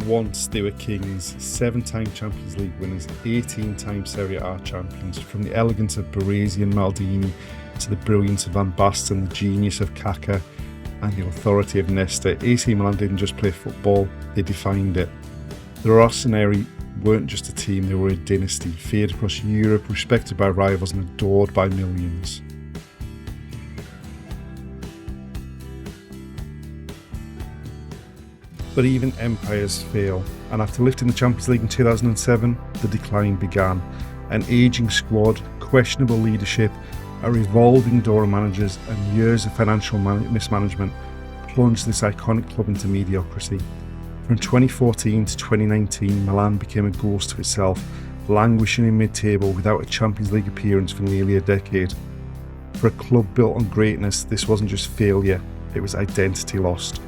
Once they were kings, 7-time Champions League winners, 18-time Serie A champions. From the elegance of Baresi and Maldini to the brilliance of Van Basten, the genius of Kaká and the authority of Nesta, AC Milan didn't just play football, they defined it. The Rossoneri weren't just a team, they were a dynasty, feared across Europe, respected by rivals and adored by millions. But even empires fail, and after lifting the Champions League in 2007, the decline began. An ageing squad, questionable leadership, a revolving door of managers, and years of financial mismanagement plunged this iconic club into mediocrity. From 2014 to 2019, Milan became a ghost to itself, languishing in mid-table without a Champions League appearance for nearly a decade. For a club built on greatness, this wasn't just failure, it was identity lost.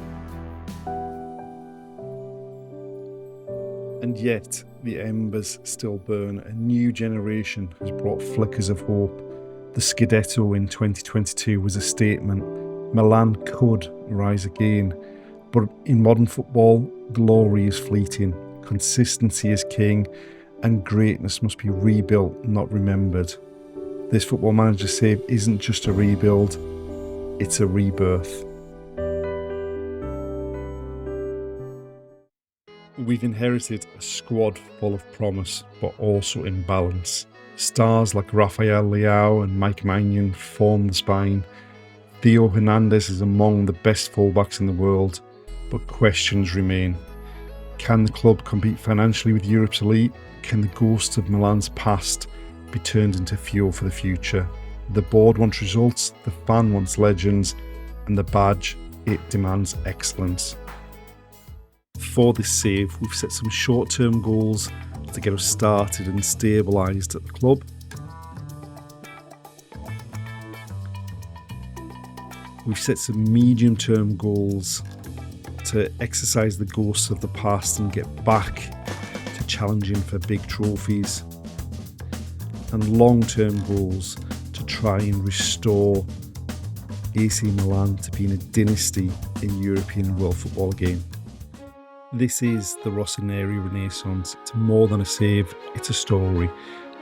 And yet, the embers still burn. A new generation has brought flickers of hope. The Scudetto in 2022 was a statement. Milan could rise again. But in modern football, glory is fleeting, consistency is king, and greatness must be rebuilt, not remembered. This Football Manager save isn't just a rebuild, it's a rebirth. We've inherited a squad full of promise, but also imbalance. Stars like Rafael Leao and Mike Maignan form the spine. Theo Hernandez is among the best fullbacks in the world, but questions remain. Can the club compete financially with Europe's elite? Can the ghosts of Milan's past be turned into fuel for the future? The board wants results, the fan wants legends, and the badge, it demands excellence. For this save, we've set some short-term goals to get us started and stabilised at the club. We've set some medium-term goals to exercise the ghosts of the past and get back to challenging for big trophies. And long-term goals to try and restore AC Milan to being a dynasty in European world football again. This is the Rossoneri Renaissance. It's more than a save, it's a story,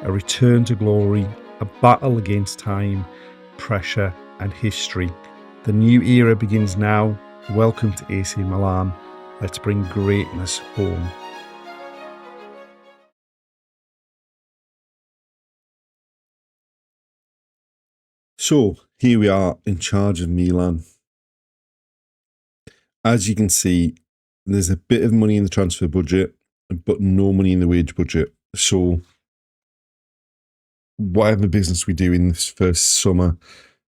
a return to glory, a battle against time, pressure and history. The new era begins now. Welcome to AC Milan. Let's bring greatness home. So here we are in charge of Milan. As you can see, there's a bit of money in the transfer budget, but no money in the wage budget. So whatever business we do in this first summer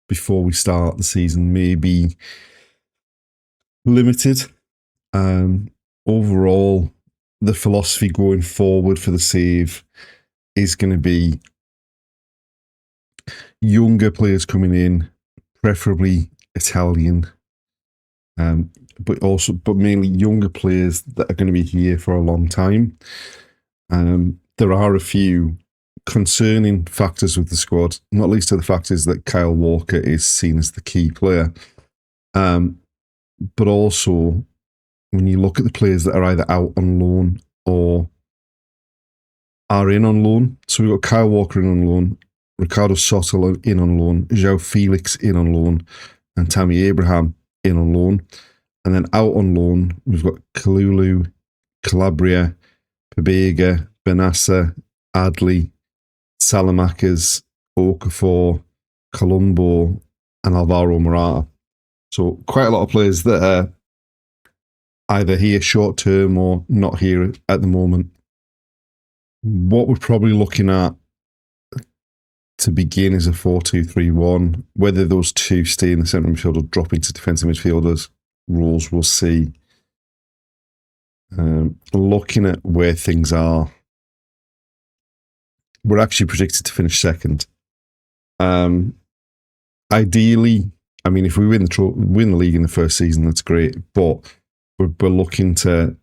before we start the season may be limited. Overall, the philosophy going forward for the save is going to be younger players coming in, preferably Italian, but mainly younger players that are going to be here for a long time. There are a few concerning factors with the squad, not least of the fact is that Kyle Walker is seen as the key player. But also, when you look at the players that are either out on loan or are in on loan, so we've got Kyle Walker in on loan, Ricardo Sotelo in on loan, João Felix in on loan, and Tammy Abraham in on loan. And then out on loan, we've got Kalulu, Calabria, Pabega, Benassa, Adley, Salamakers, Okafor, Colombo, and Alvaro Morata. So quite a lot of players that are either here short term or not here at the moment. What we're probably looking at to begin is a 4-2-3-1. Whether those two stay in the centre midfield or drop into defensive midfielders roles, we'll see. Looking at where things are, we're actually predicted to finish second. Ideally, I mean, if we win the league in the first season, that's great. But we're looking to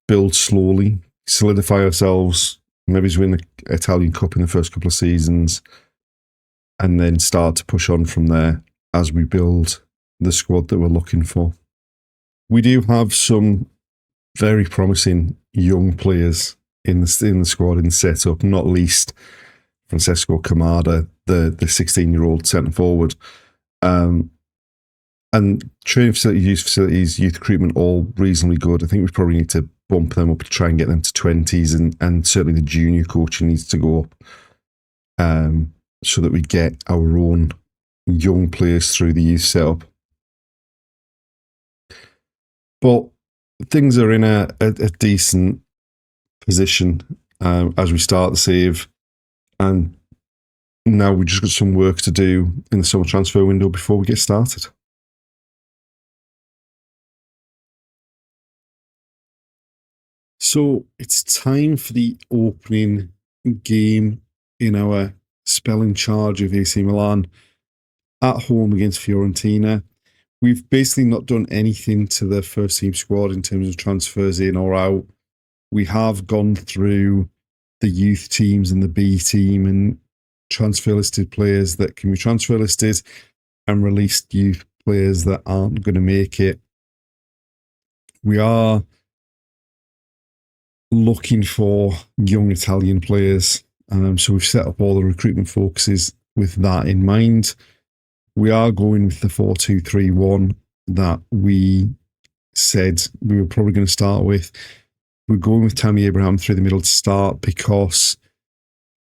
build slowly, solidify ourselves, maybe win the Italian Cup in the first couple of seasons, and then start to push on from there as we build the squad that we're looking for. We do have some very promising young players in the squad, in the setup, not least Francesco Kamada, the 16-year-old centre forward. And training facilities, youth recruitment, all reasonably good. I think we probably need to bump them up to try and get them to 20s, and certainly the junior coaching needs to go up, so that we get our own young players through the youth setup. But things are in a decent position as we start the save, and now we've just got some work to do in the summer transfer window before we get started. So it's time for the opening game in our spell in charge of AC Milan at home against Fiorentina. We've basically not done anything to the first team squad in terms of transfers in or out. We have gone through the youth teams and the B team and transfer listed players that can be transfer listed and released youth players that aren't going to make it. We are looking for young Italian players. So we've set up all the recruitment focuses with that in mind. We are going with the 4-2-3-1 that we said we were probably going to start with. We're going with Tammy Abraham through the middle to start because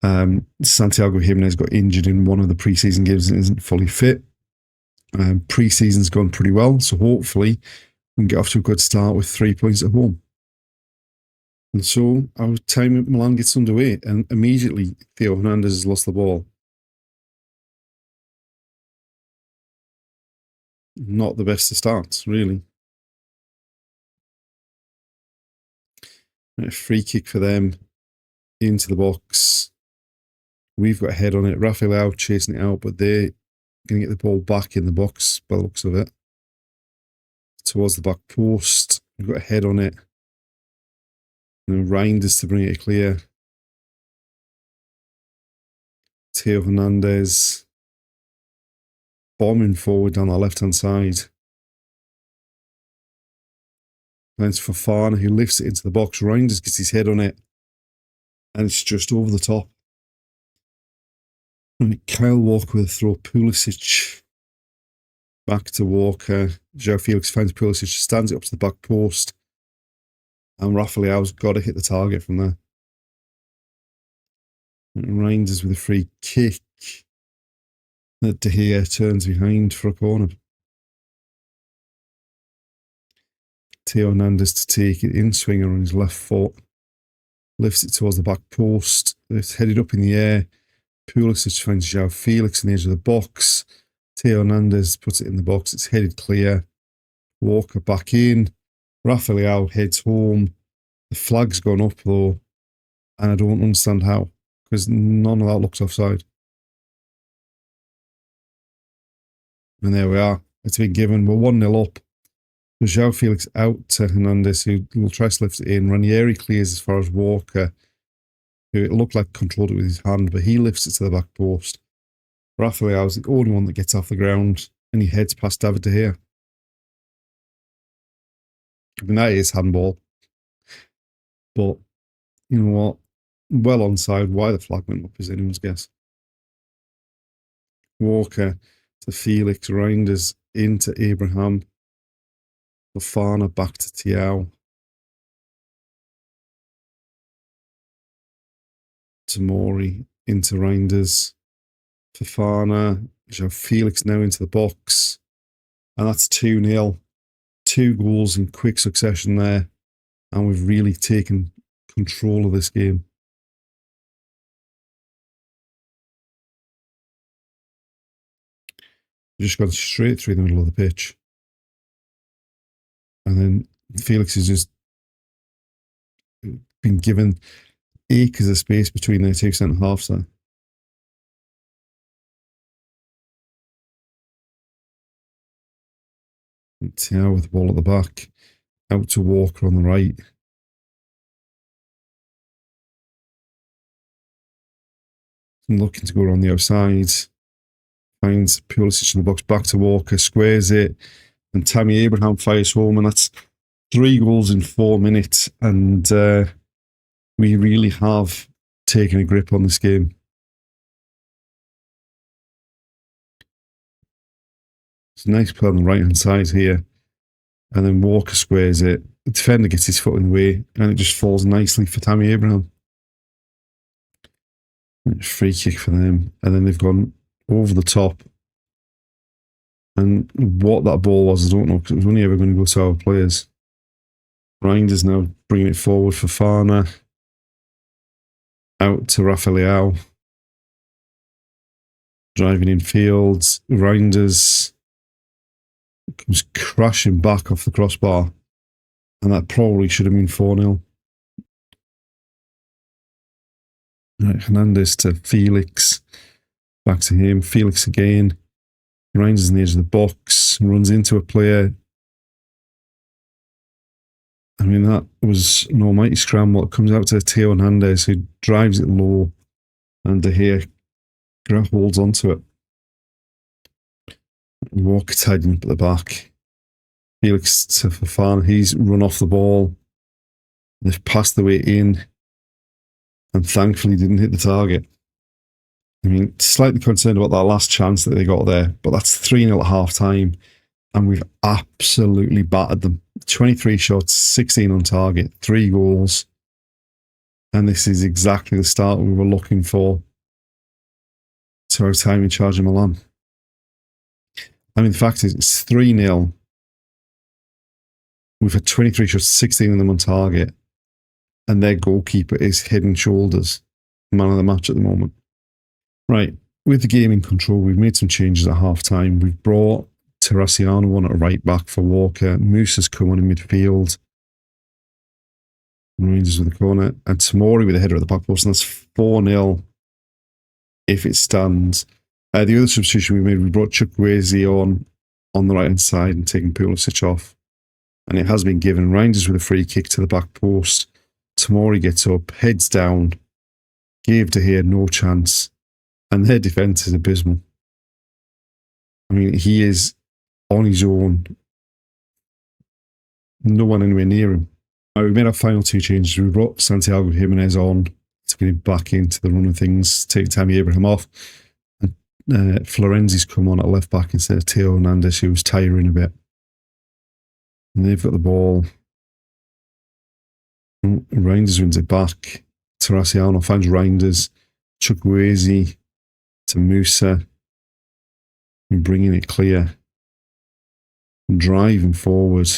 Santiago Jimenez got injured in one of the pre-season games and isn't fully fit. Pre-season's gone pretty well, so hopefully we can get off to a good start with 3 points at home. And so our time at Milan gets underway, and immediately Theo Hernandez has lost the ball. Not the best of starts, really. A free kick for them into the box. We've got a head on it. Rafael chasing it out, but they're going to get the ball back in the box by the looks of it. Towards the back post. We've got a head on it. And Reinders to bring it clear. Theo Hernandez bombing forward down the left-hand side. And it's Fofana who lifts it into the box. Reinders gets his head on it. And it's just over the top. And Kyle Walker with a throw. Pulisic back to Walker. João Felix finds Pulisic, stands it up to the back post. And Rafael's got to hit the target from there. And Reinders with a free kick. That De Gea turns behind for a corner. Theo Hernandez to take it in, swinger on his left foot. Lifts it towards the back post. It's headed up in the air. Pulisic finds João Felix in the edge of the box. Theo Hernandez puts it in the box. It's headed clear. Walker back in. Rafael heads home. The flag's gone up though, and I don't understand how, because none of that looks offside. And there we are. It's been given. We're 1-0 up. João Felix out to Hernandez, who will try to lift it in. Ranieri clears as far as Walker, who it looked like controlled it with his hand, but he lifts it to the back post. Rafael's the only one that gets off the ground, and he heads past David De Gea. I mean, that is handball. But, you know what? Well onside. Why the flag went up is anyone's guess. Walker to Felix. Reinders into Abraham. Fofana back to Thiaw. Tomori into Reinders. Fofana. João Felix now into the box. And that's 2-0. 2 goals in quick succession there. And we've really taken control of this game. We've just gone straight through the middle of the pitch. And then Felix has just been given acres of space between their 2 centre halves there. And Thiaw with the ball at the back. Out to Walker on the right. And looking to go around the outside. Finds Pulisic in the box, back to Walker, squares it. And Tammy Abraham fires home, and that's 3 goals in 4 minutes, and we really have taken a grip on this game. It's a nice play on the right-hand side here, and then Walker squares it. The defender gets his foot in the way, and it just falls nicely for Tammy Abraham. Free kick for them, and then they've gone over the top. And what that ball was, I don't know, because it was only ever going to go to our players. Reinders now bringing it forward for Fana. Out to Rafael. Driving in fields. Reinders comes crashing back off the crossbar. And that probably should have been 4-0. Right, Hernandez to Felix. Back to him. Felix again. Reinders in the edge of the box. Runs into a player. I mean, that was an almighty scramble. It comes out to Theo Hernandez, who drives it low, and De Gea holds onto it. Walker tidying up at the back. Felix to Fofana. He's run off the ball. They've passed the way in, and thankfully didn't hit the target. I mean, slightly concerned about that last chance that they got there, but that's 3-0 at half time, and we've absolutely battered them. 23 shots, 16 on target, 3 goals. And this is exactly the start we were looking for to our time in charge of Milan. I mean, the fact is, it's 3-0. We've had 23 shots, 16 of them on target. And their goalkeeper is head and shoulders man of the match at the moment. Right, with the game in control, we've made some changes at half time. We've brought Terraciano on at right back for Walker. Musa's come on in midfield. Rangers with the corner. And Tamori with the header at the back post. And that's 4-0 if it stands. The other substitution we made, we brought Chukwueze on the right-hand side and taken Pulisic off. And it has been given. Rangers with a free kick to the back post. Tamori gets up, heads down. Gave De Gea no chance. And their defence is abysmal. I mean, he is on his own. No one anywhere near him. Now, we made our final 2 changes. We brought Santiago Jimenez on to get him back into the run of things, take Tammy Abraham off. And Florenzi's come on at left back instead of Theo Hernandez, who was tiring a bit. And they've got the ball. Reinders wins it back. Terraciano finds Reinders. Chukwueze to Musa. And bringing it clear. Driving forward.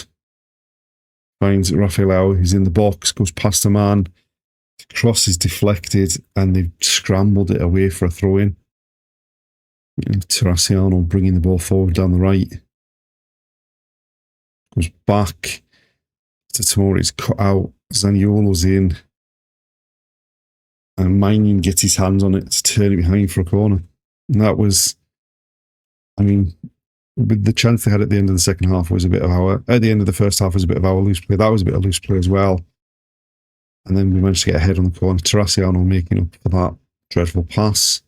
Finds Rafael, who's in the box, goes past a man. Cross is deflected, and they've scrambled it away for a throw-in. Terraciano bringing the ball forward down the right. Goes back to Tamori. It's cut out. Zaniolo's in. And Milan gets his hands on it to turn it behind for a corner. And that was, I mean, the chance they had at the end of the second half was a bit of at the end of the first half was a bit of our loose play. That was a bit of loose play as well. And then we managed to get ahead on the corner. Terraciano making up for that dreadful pass.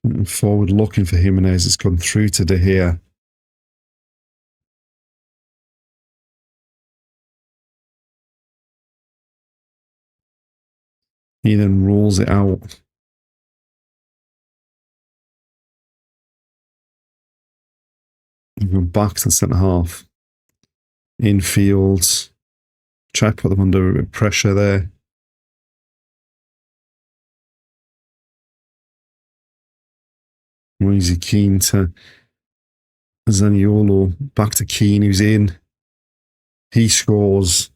And forward looking for Jimenez. It's gone through to De Gea. He then rolls it out. And go back to the centre half. Infield. Try to put them under a bit of pressure there. Moise Keane to Zaniolo. Back to Keane, who's in. He scores.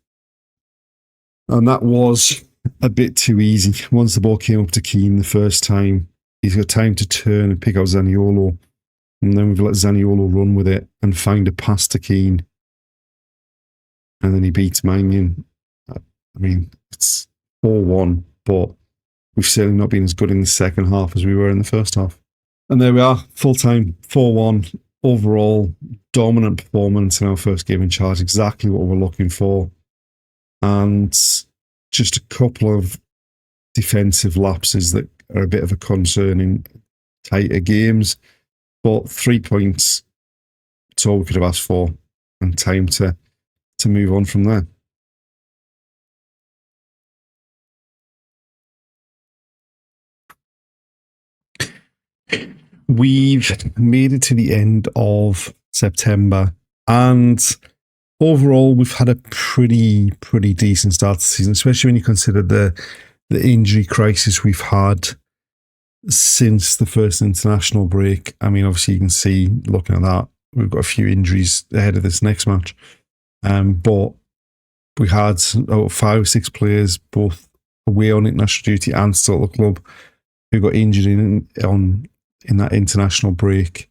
And that was a bit too easy. Once the ball came up to Keane the first time, he's got time to turn and pick out Zaniolo. And then we've let Zaniolo run with it and find a pass to Keane. And then he beats Milan. I mean, it's 4-1, but we've certainly not been as good in the second half as we were in the first half. And there we are, full time, 4-1. Overall, dominant performance in our first game in charge, exactly what we're looking for. And just a couple of defensive lapses that are a bit of a concern in tighter games. But 3 points, it's all we could have asked for, and time to to move on from there. We've made it to the end of September, and overall we've had a pretty decent start to the season, especially when you consider the injury crisis we've had since the first international break. I mean, obviously you can see, looking at that, we've got a few injuries ahead of this next match, but we had 5 or 6 players both away on international duty and still at the club who got injured in that international break,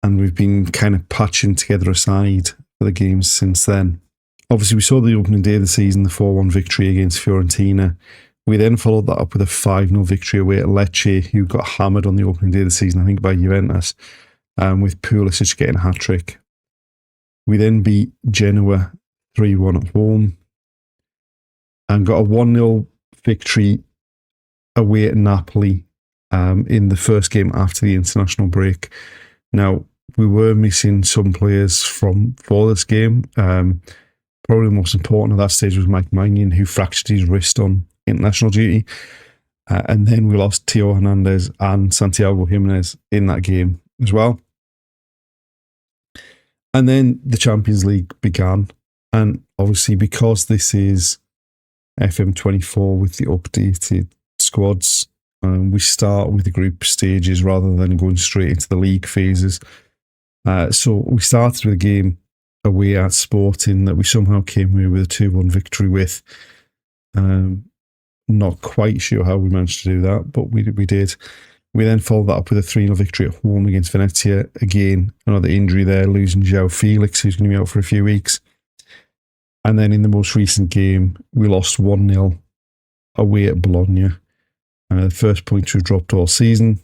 and we've been kind of patching together a side for the games since then. Obviously, we saw the opening day of the season, the 4-1 victory against Fiorentina. We then followed that up with a 5-0 victory away at Lecce, who got hammered on the opening day of the season, I think, by Juventus, with Pulisic getting a hat-trick. We then beat Genoa 3-1 at home and got a 1-0 victory away at Napoli in the first game after the international break. Now, we were missing some players for this game. Probably the most important at that stage was Mike Maignan, who fractured his wrist on international duty. And then we lost Theo Hernandez and Santiago Jimenez in that game as well. And then the Champions League began. And obviously, because this is FM24 with the updated squads, we start with the group stages rather than going straight into the league phases. So we started with a game away at Sporting that we somehow came away with a 2-1 victory with. Not quite sure how we managed to do that, but we did. We then followed that up with a 3-0 victory at home against Venezia. Again, another injury there, losing João Felix, who's going to be out for a few weeks. And then in the most recent game, we lost 1-0 away at Bologna. The first point we've dropped all season.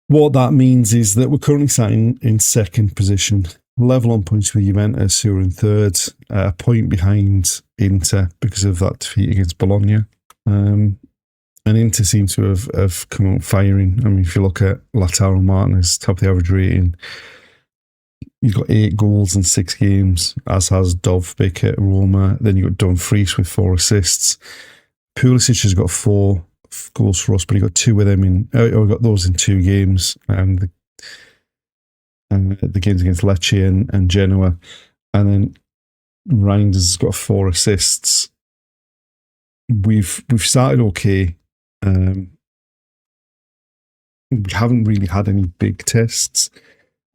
What that means is that we're currently sat in second position, level on points with Juventus, who are in third, a point behind Inter because of that defeat against Bologna. And Inter seem to have come out firing. I mean, if you look at Lautaro Martinez, top of the average rating, you've got 8 goals in 6 games, as has Dovbyk at Roma. Then you've got Dumfries with 4 assists. Pulisic has got 4 goals for us, but he got 2 of them we got those in 2 games. And the games against Lecce and Genoa. And then Reinders has got 4 assists. We've started okay. We haven't really had any big tests.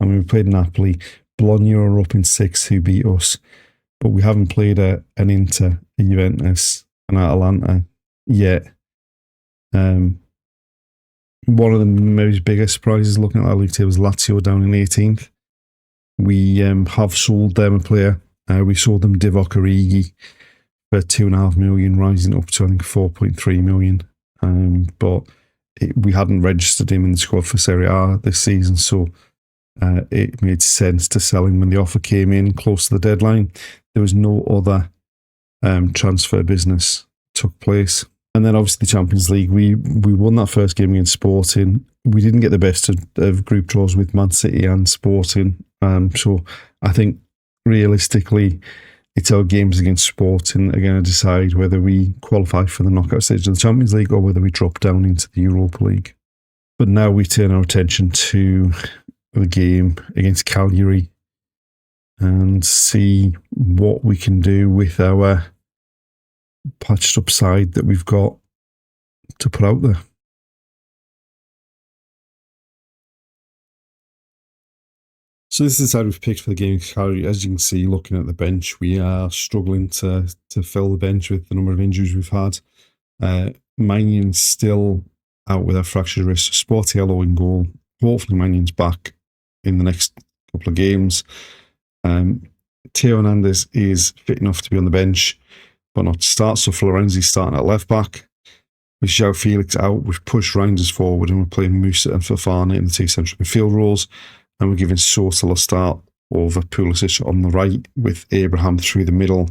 I mean, we played Napoli. Bologna are up in 6, who beat us. But we haven't played an Inter, a Juventus, an Atalanta yet. One of the most biggest surprises looking at our league table was Lazio down in 18th. We have sold them a player. We sold them Divock Origi for 2.5 million, rising up to I think 4.3 million. But we hadn't registered him in the squad for Serie A this season, so it made sense to sell him when the offer came in close to the deadline. There was no other transfer business took place. And then obviously the Champions League, we won that first game against Sporting. We didn't get the best of group draws with Man City and Sporting. So I think realistically, it's our games against Sporting are going to decide whether we qualify for the knockout stage of the Champions League or whether we drop down into the Europa League. But now we turn our attention to the game against Cagliari and see what we can do with our patched up side that we've got to put out there. So this is the side we've picked for the game against Cagliari. As you can see, looking at the bench, we are struggling to fill the bench with the number of injuries we've had. Magnan's still out with a fractured wrist. Sportiello in goal. Hopefully Magnan's back in the next couple of games. Theo Hernandez is fit enough to be on the bench, but not to start. So Florenzi's starting at left back. With João Felix out, we've pushed Reinders forward and we're playing Musa and Fofana in the 2 central midfield roles. And we're giving Sosa a start over Pulisic on the right, with Abraham through the middle,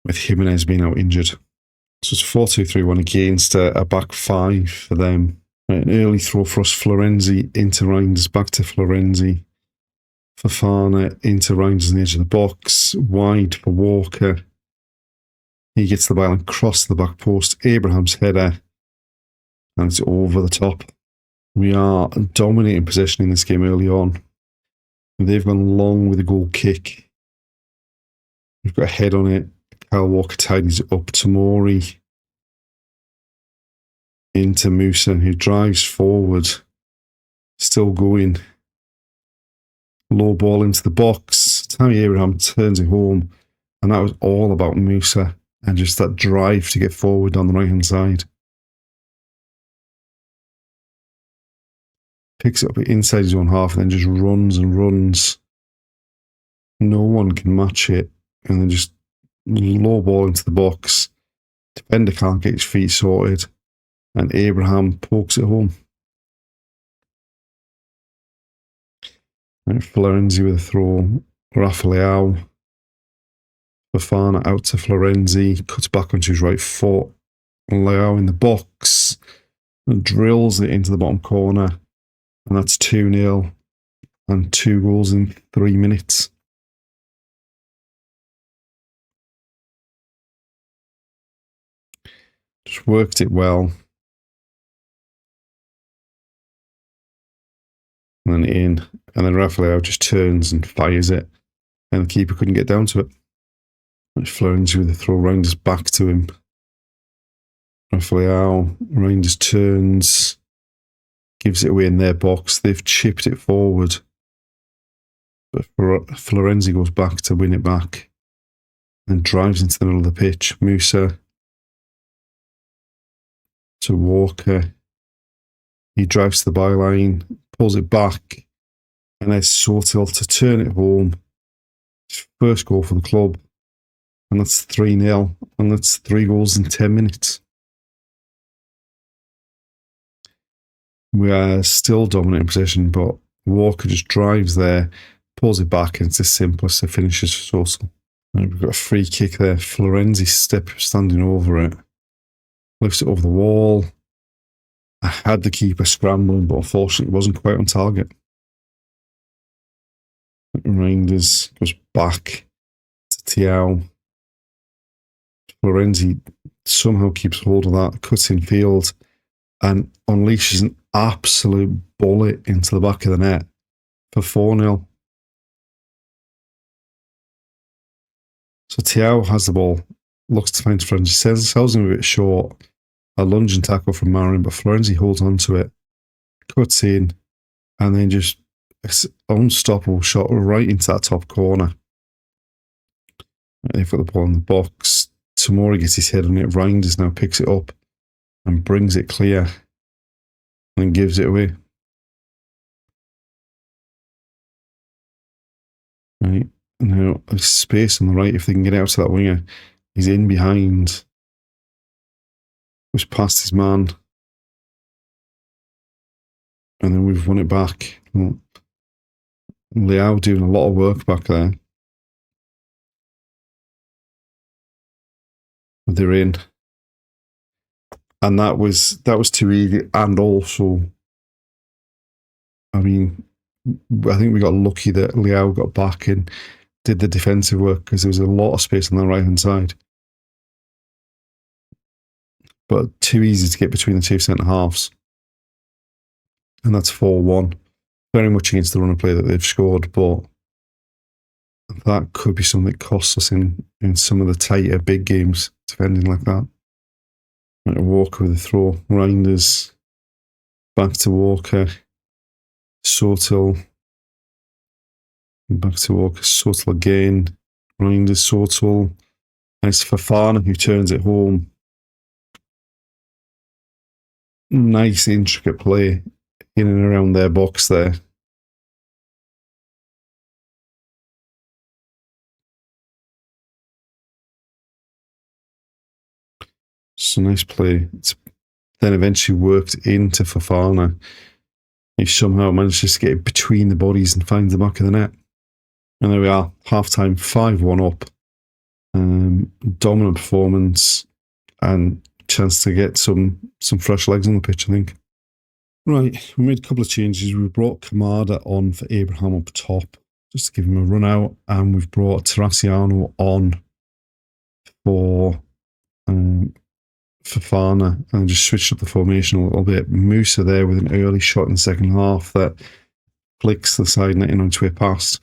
with Jimenez being out injured. So it's 4-2-3-1 against a back 5 for them. An early throw for us, Florenzi into Reinders, back to Florenzi. Fofana into Reinders on the edge of the box, wide for Walker. He gets the ball and crosses the back post. Abraham's header, and it's over the top. We are dominating possession in this game early on. They've gone long with a goal kick. We've got a head on it. Kyle Walker tidies it up. Tomori into Musa, who drives forward. Still going. Low ball into the box. Tammy Abraham turns it home. And that was all about Musa and just that drive to get forward on the right-hand side. Picks it up inside his own half and then just runs and runs. No one can match it. And then just low ball into the box. Defender can't get his feet sorted. And Abraham pokes it home. Right, Florenzi with a throw. Rafael. Fofana out to Florenzi. Cuts back onto his right foot. Leao in the box. And drills it into the bottom corner. And that's 2-0. And 2 goals in 3 minutes. Just worked it well. And then in. And then Rafael just turns and fires it. And the keeper couldn't get down to it. Florenzi with the throw. Reinders back to him. Rafael. Reinders turns. Gives it away in their box. They've chipped it forward. But Florenzi goes back to win it back. And drives into the middle of the pitch. Musa. To Walker. He drives to the byline. Pulls it back. And there's Sotil to turn it home. First goal for the club. And that's 3-0. And that's 3 goals in 10 minutes. We are still dominating possession, but Walker just drives there, pulls it back, and it's the simplest of finishes for Sotil. Right, we've got a free kick there. Florenzi standing over it. Lifts it over the wall. I had the keeper scrambling, but unfortunately it wasn't quite on target. Reinders goes back to Thiaw. Florenzi somehow keeps hold of that, cuts in field, and unleashes an absolute bullet into the back of the net for 4-0. So Thiaw has the ball, looks to find Florenzi, sells him a bit short. A lunge and tackle from Marin, but Florenzi holds on to it, cuts in, and then just an unstoppable shot right into that top corner. They've got the ball in the box. Tomori gets his head on it. Reinders now picks it up and brings it clear and gives it away. Right. Now, there's space on the right if they can get out to that winger. He's in behind. Goes past his man. And then we've won it back. Leao doing a lot of work back there. They're in. And that was too easy. And also, I mean, I think we got lucky that Leao got back and did the defensive work because there was a lot of space on the right-hand side. But too easy to get between the two centre-halves. And that's 4-1. Very much against the run of play that they've scored, but that could be something that costs us in some of the tighter big games, defending like that. Right, Walker with a throw. Reinders back to Walker. Sotil. Back to Walker. Sotil again. Reinders, Sotil. And it's Fofana who turns it home. Nice intricate play in and around their box there. It's a nice play. It's then eventually worked into Fofana. He somehow manages to get it between the bodies and finds the back of the net. And there we are, half-time, 5-1 up. Dominant performance and chance to get some fresh legs on the pitch, I think. Right, we made a couple of changes. We brought Kamada on for Abraham up top, just to give him a run out, and we've brought Terracciano on for Fofana, and just switched up the formation a little bit. Musa there with an early shot in the second half that flicks the side netting onto a pass.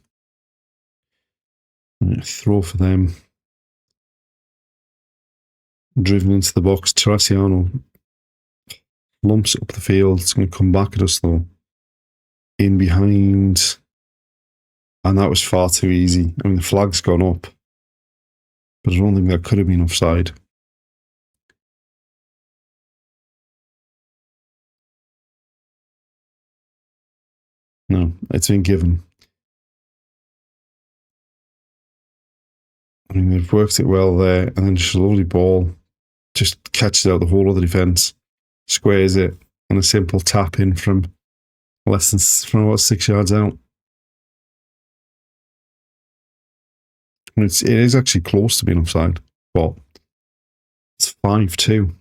Throw for them. Driven into the box. Terracciano lumps up the field. It's going to come back at us though. In behind. And that was far too easy. I mean, the flag's gone up. But I don't think that could have been offside. No, it's been given. I mean, they've worked it well there, and then just a lovely ball. Just catches out the whole of the defence, squares it, and a simple tap in from about 6 yards out. And it is actually close to being offside, but it's 5-2.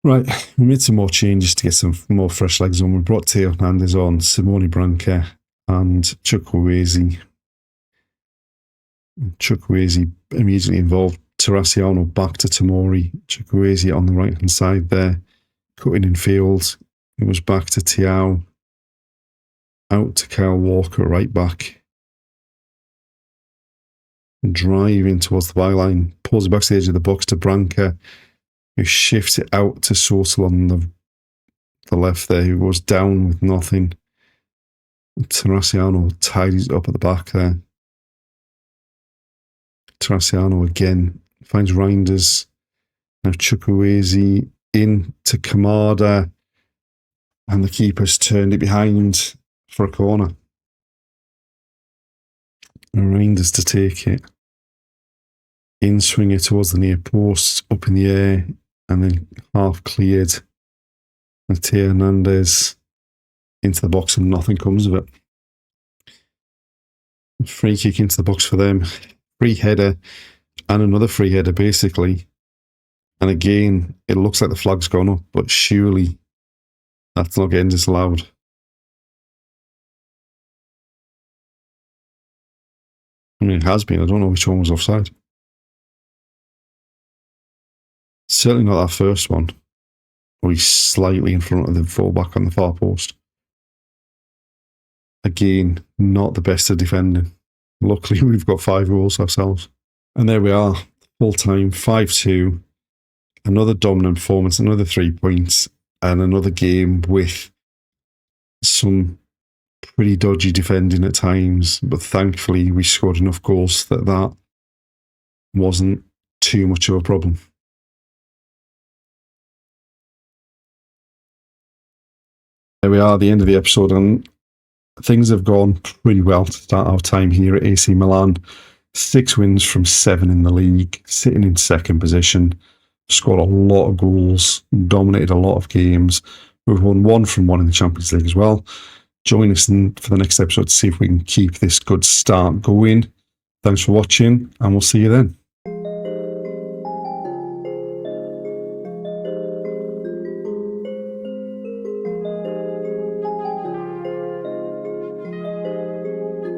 Right, we made some more changes to get some more fresh legs on. We brought Theo Hernandez on, Simone Branca, and Chukwueze. Chukwueze immediately involved. Terracciano back to Tomori. Chukwueze on the right hand side there, cutting in field. It was back to Tiao. Out to Kyle Walker, right back. Driving towards the byline. Pulls it back to the edge of the box to Branca, who shifts it out to Sotel on the left there, who goes down with nothing. Terracciano tidies up at the back there. Terracciano again finds Reinders. Now Chukwueze in to Kamada, and the keeper's turned it behind for a corner. Reinders to take it. In swing it towards the near post, up in the air, and then half cleared. And Theo Hernandez into the box, and nothing comes of it. Free kick into the box for them. Free header, and another free header, basically. And again, it looks like the flag's gone up, but surely that's not getting disallowed. I mean, it has been. I don't know which one was offside. Certainly not that first one, where he's slightly in front of the fullback on the far post. Again, not the best at defending. Luckily, we've got 5 goals ourselves. And there we are, full time, 5-2. Another dominant performance, another 3 points, and another game with some pretty dodgy defending at times. But thankfully, we scored enough goals that wasn't too much of a problem. There we are, the end of the episode, and things have gone pretty well to start our time here at AC Milan. 6 wins from 7 in the league, sitting in second position, scored a lot of goals, dominated a lot of games. We've won 1 from 1 in the Champions League as well. Join us for the next episode to see if we can keep this good start going. Thanks for watching, and we'll see you then.